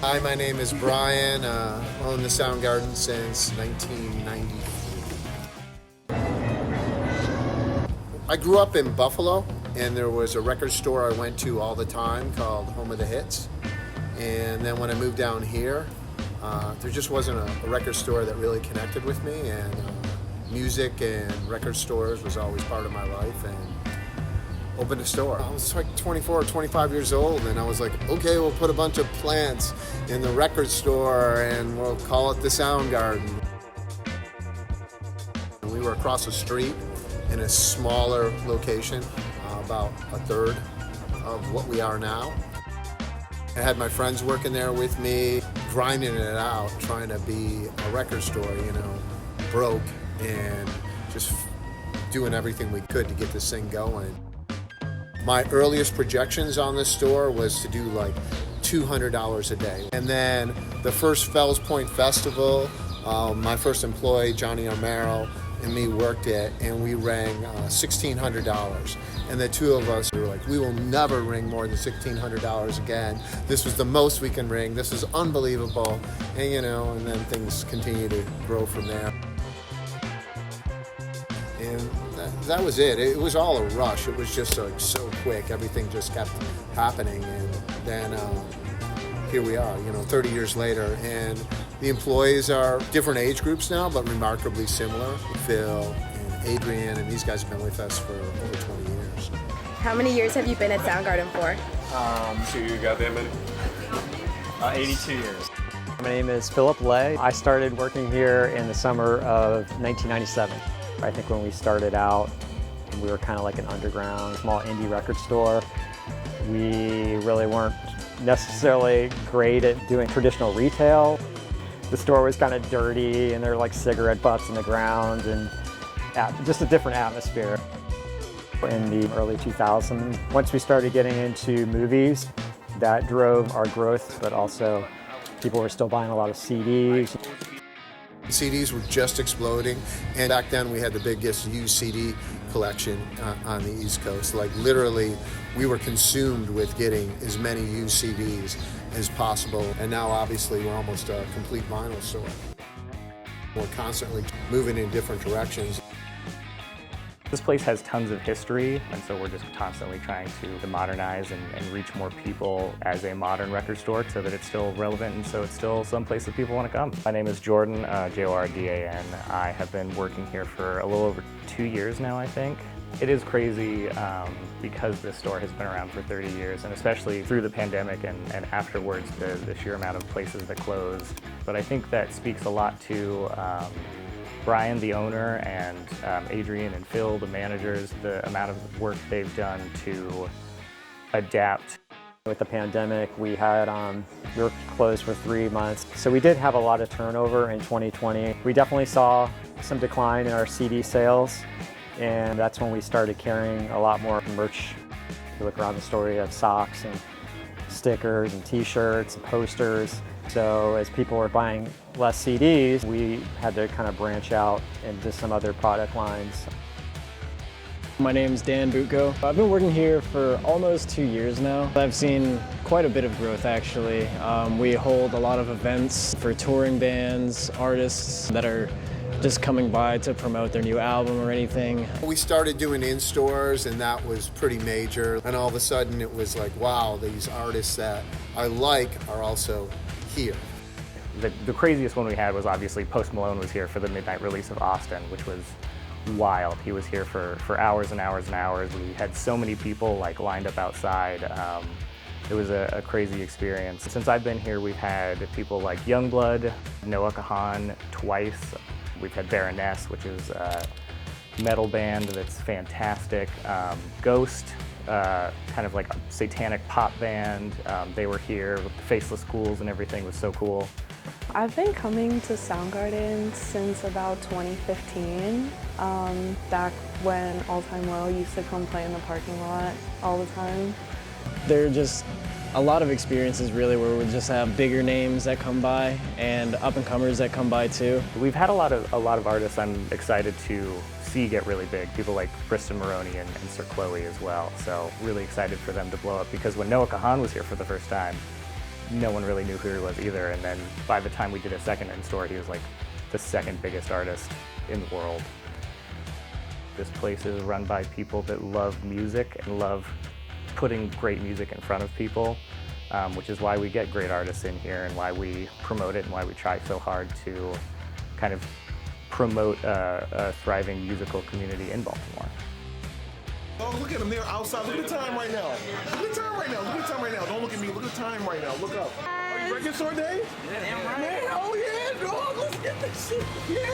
Hi, my name is Brian. Owned the Soundgarden since 1993. I grew up in Buffalo, and there was a record store I went to all the time called Home of the Hits. And then when I moved down here, there just wasn't a record store that really connected with me, and music and record stores was always part of my life. And opened a store. I was like 24 or 25 years old, and I was like, okay, we'll put a bunch of plants in the record store and we'll call it the Soundgarden. And we were across the street in a smaller location, about a third of what we are now. I had my friends working there with me, grinding it out, trying to be a record store, broke, and just doing everything we could to get this thing going. My earliest projections on this store was to do like $200 a day. And then the first Fells Point Festival, my first employee, Johnny Armero, and me worked it, and we rang $1,600. And the two of us were like, we will never ring more than $1,600 again. This was the most we can ring. This is unbelievable. And and then things continue to grow from there. And that was it. It was all a rush. It was just like so quick. Everything just kept happening. And then here we are, 30 years later. And the employees are different age groups now, but remarkably similar. Phil and Adrian, and these guys have been with us for over 20 years. How many years have you been at Soundgarden for? Too goddamn many. 82 years. My name is Philip Lay. I started working here in the summer of 1997. I think when we started out, we were kind of like an underground, small indie record store. We really weren't necessarily great at doing traditional retail. The store was kind of dirty, and there were like cigarette butts in the ground, and just a different atmosphere. In the early 2000s, once we started getting into movies, that drove our growth, but also people were still buying a lot of CDs. CDs were just exploding, and back then we had the biggest used CD collection on the East Coast. Like literally, we were consumed with getting as many used CDs as possible, and now obviously we're almost a complete vinyl store. We're constantly moving in different directions. This place has tons of history, and so we're just constantly trying to modernize and reach more people as a modern record store so that it's still relevant and so it's still someplace that people want to come. My name is Jordan, Jordan. I have been working here for a little over 2 years now, I think. It is crazy because this store has been around for 30 years, and especially through the pandemic and afterwards, the sheer amount of places that closed. But I think that speaks a lot to Brian, the owner, and Adrian and Phil, the managers, the amount of work they've done to adapt. With the pandemic, we were closed for 3 months. So we did have a lot of turnover in 2020. We definitely saw some decline in our CD sales, and that's when we started carrying a lot more merch. If you look around the store, you have socks and stickers and t-shirts and posters. So as people were buying less CDs, we had to kind of branch out into some other product lines. My name's Dan Butko. I've been working here for almost 2 years now. I've seen quite a bit of growth actually. We hold a lot of events for touring bands, artists that are just coming by to promote their new album or anything. We started doing in-stores, and that was pretty major. And all of a sudden it was like, wow, these artists that I like are also here. The craziest one we had was obviously Post Malone was here for the midnight release of Austin, which was wild. He was here for hours and hours and hours. We had so many people lined up outside. It was a crazy experience. Since I've been here, we've had people like Youngblood, Noah Kahan twice. We've had Baroness, which is a metal band that's fantastic. Ghost, kind of like a satanic pop band. They were here with the Faceless Ghouls and everything. It was so cool. I've been coming to Soundgarden since about 2015, back when All Time Low used to come play in the parking lot all the time. There are just a lot of experiences really where we just have bigger names that come by and up-and-comers that come by too. We've had a lot of artists I'm excited to see get really big. People like Kristen Maroney and Sir Chloe as well. So really excited for them to blow up, because when Noah Kahan was here for the first time, no one really knew who he was either. And then by the time we did a second in-store, he was like the second biggest artist in the world. This place is run by people that love music and love putting great music in front of people, which is why we get great artists in here and why we promote it and why we try so hard to kind of promote a thriving musical community in Baltimore. Oh, look at them. They're outside. Look at the time right now. Look at the time right now. Look at the time right now. Don't look at me. Look at the time right now. Look up. Are you record store day? Yeah, right. Man, oh yeah, dog. Let's get this shit. Yeah.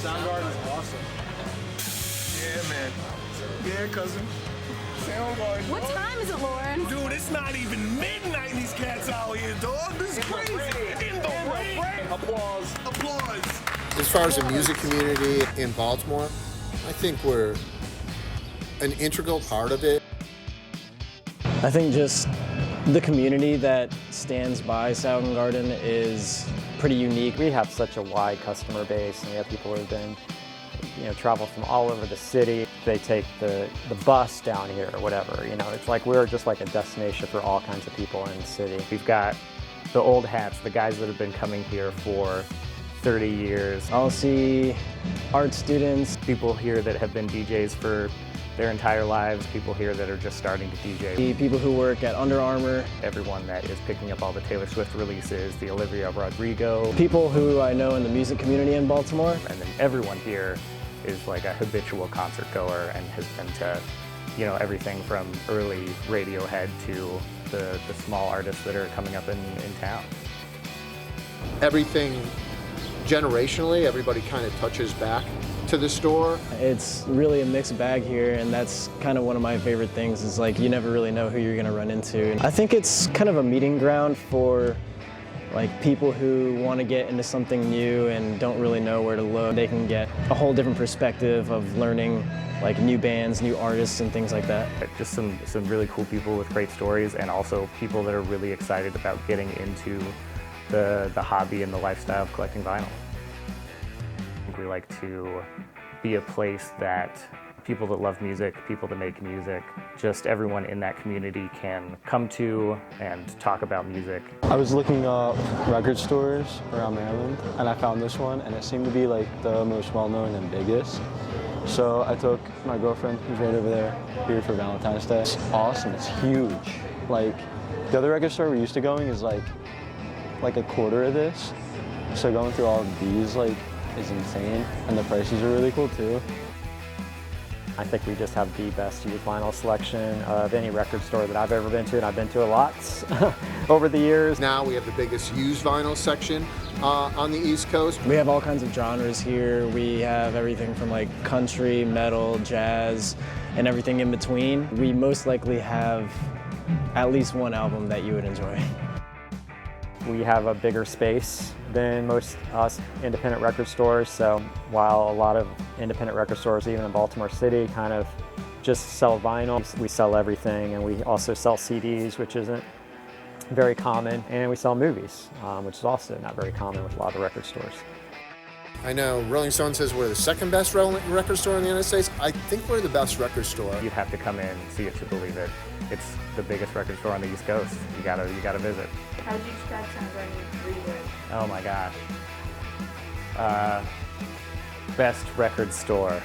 Soundgarden is awesome. Yeah, man. Yeah, cousin. Soundgarden. What time is it, Lauren? Dude, it's not even midnight. These cats out here, dog. This is crazy. In the rain. Applause. Applause. As far as the music community in Baltimore, I think we're an integral part of it. I think just the community that stands by Soundgarden is pretty unique. We have such a wide customer base, and we have people who have been, travel from all over the city. They take the bus down here or whatever. It's like we're just like a destination for all kinds of people in the city. We've got the old hats, the guys that have been coming here for 30 years. I'll see art students. People here that have been DJs for their entire lives, people here that are just starting to DJ. The people who work at Under Armour. Everyone that is picking up all the Taylor Swift releases, the Olivia Rodrigo. People who I know in the music community in Baltimore. And then everyone here is like a habitual concert goer and has been to, everything from early Radiohead to the small artists that are coming up in town. Everything generationally, everybody kind of touches back to the store. It's really a mixed bag here, and that's kind of one of my favorite things is like you never really know who you're gonna run into. And I think it's kind of a meeting ground for like people who want to get into something new and don't really know where to look. They can get a whole different perspective of learning like new bands, new artists, and things like that. Just some really cool people with great stories, and also people that are really excited about getting into the hobby and the lifestyle of collecting vinyl. I think we like to be a place that people that love music, people that make music, just everyone in that community can come to and talk about music. I was looking up record stores around Maryland, and I found this one, and it seemed to be like the most well-known and biggest. So I took my girlfriend, who's right over there, here for Valentine's Day. It's awesome, it's huge. Like, the other record store we're used to going is like a quarter of this. So going through all of these is insane, and the prices are really cool too. I think we just have the best used vinyl selection of any record store that I've ever been to, and I've been to a lot over the years. Now we have the biggest used vinyl section on the East Coast. We have all kinds of genres here. We have everything from like country, metal, jazz, and everything in between. We most likely have at least one album that you would enjoy. We have a bigger space than most independent record stores, so while a lot of independent record stores, even in Baltimore City, kind of just sell vinyl, we sell everything, and we also sell CDs, which isn't very common, and we sell movies, which is also not very common with a lot of record stores. I know Rolling Stone says we're the second best record store in the United States. I think we're the best record store. You'd have to come in and see it to believe it. It's the biggest record store on the East Coast. You gotta visit. How would you describe Soundgarden in 3 words? Oh my gosh. Best record store.